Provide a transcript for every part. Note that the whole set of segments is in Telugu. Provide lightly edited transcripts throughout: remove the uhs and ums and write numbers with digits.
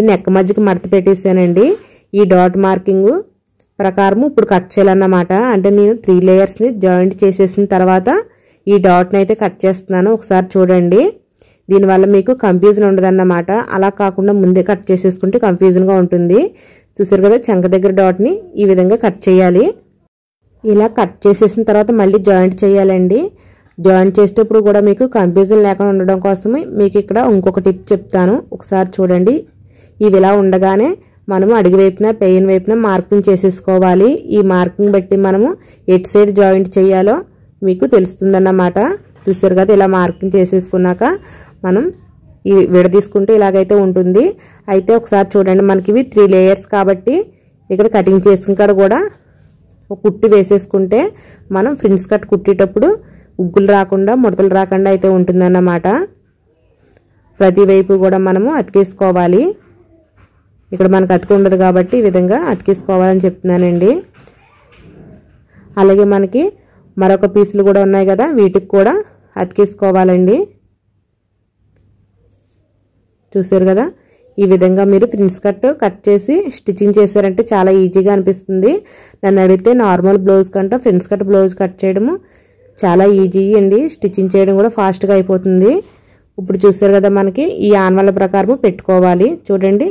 నెక్ మధ్యకి మడత పెట్టేసానండి. ఈ డాట్ మార్కింగ్ ప్రకారం ఇప్పుడు కట్ చేయాలన్నమాట. అంటే నేను 3 లేయర్స్ని జాయింట్ చేసేసిన తర్వాత ఈ డాట్ని అయితే కట్ చేస్తున్నాను. ఒకసారి చూడండి, దీనివల్ల మీకు కన్ఫ్యూజన్ ఉండదన్నమాట. అలా కాకుండా ముందే కట్ చేసేసుకుంటే కన్ఫ్యూజన్గా ఉంటుంది. చూసారు కదా, చంక దగ్గర డాట్ని ఈ విధంగా కట్ చేయాలి. ఇలా కట్ చేసేసిన తర్వాత మళ్ళీ జాయింట్ చేయాలండి. జాయింట్ చేసేటప్పుడు కూడా మీకు కన్ఫ్యూజన్ లేకుండా ఉండడం కోసమే మీకు ఇక్కడ ఇంకొక టిప్ చెప్తాను. ఒకసారి చూడండి, ఇవి ఇలా ఉండగానే మనము అడుగు వైపున పెయిన్ వైపున మార్కింగ్ చేసేసుకోవాలి. ఈ మార్కింగ్ బట్టి మనము ఎటు సైడ్ జాయింట్ చేయాలో మీకు తెలుస్తుందన్నమాట. చూసారు కదా, ఇలా మార్కింగ్ చేసేసుకున్నాక మనం ఈ విడదీసుకుంటే ఇలాగైతే ఉంటుంది. అయితే ఒకసారి చూడండి, మనకి ఇవి 3 లేయర్స్ కాబట్టి ఇక్కడ కటింగ్ చేసుకున్న కూడా ఒక కుట్టి వేసేసుకుంటే మనం ఫ్రిన్స్ కట్ కుట్టేటప్పుడు ఉగ్గులు రాకుండా ముడతలు రాకుండా అయితే ఉంటుందన్నమాట. ప్రతి వైపు కూడా మనము అతికేసుకోవాలి. ఇక్కడ మనకు అతికి ఉండదు కాబట్టి ఈ విధంగా అతికేసుకోవాలని చెప్తున్నానండి. అలాగే మనకి మరొక పీసులు కూడా ఉన్నాయి కదా, వీటికి కూడా అతికేసుకోవాలండి. చూసారు కదా, ఈ విధంగా మీరు ఫ్రిన్స్ కట్ చేసి స్టిచ్చింగ్ చేశారంటే చాలా ఈజీగా అనిపిస్తుంది. నన్ను అడిగితే నార్మల్ బ్లౌజ్ కంటే ఫ్రిన్స్ కట్ బ్లౌజ్ కట్ చేయడము చాలా ఈజీ అండి. స్టిచ్చింగ్ చేయడం కూడా ఫాస్ట్గా అయిపోతుంది. ఇప్పుడు చూసారు కదా, మనకి ఈ ఆనవాళ్ళ ప్రకారం పెట్టుకోవాలి. చూడండి,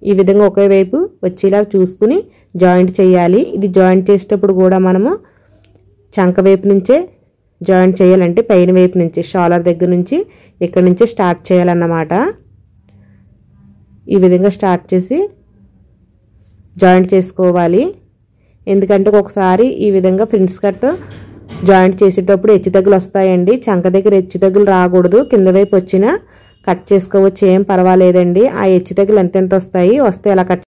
ఈ విధంగా ఒకే వైపు వచ్చేలా చూసుకుని జాయింట్ చేయాలి. ఇది జాయింట్ చేసేటప్పుడు కూడా మనము చంక వైపు నుంచే జాయింట్ చేయాలంటే పైన వైపు నుంచి షాలర్ దగ్గర నుంచి ఇక్కడ నుంచి స్టార్ట్ చేయాలన్నమాట. ఈ విధంగా స్టార్ట్ చేసి జాయింట్ చేసుకోవాలి. ఎందుకంటే ఒకసారి ఈ విధంగా ఫ్రిన్స్ కట్ జాయింట్ చేసేటప్పుడు హెచ్చు తగ్గులు వస్తాయండి. చంక దగ్గర హెచ్చు తగ్గులు రాకూడదు. కింద వైపు వచ్చినా కట్ చేసుకోవచ్చు, ఏం పర్వాలేదండి. ఆ హెచ్చు తగ్గులు ఎంతెంత వస్తాయి, వస్తే అలా కట్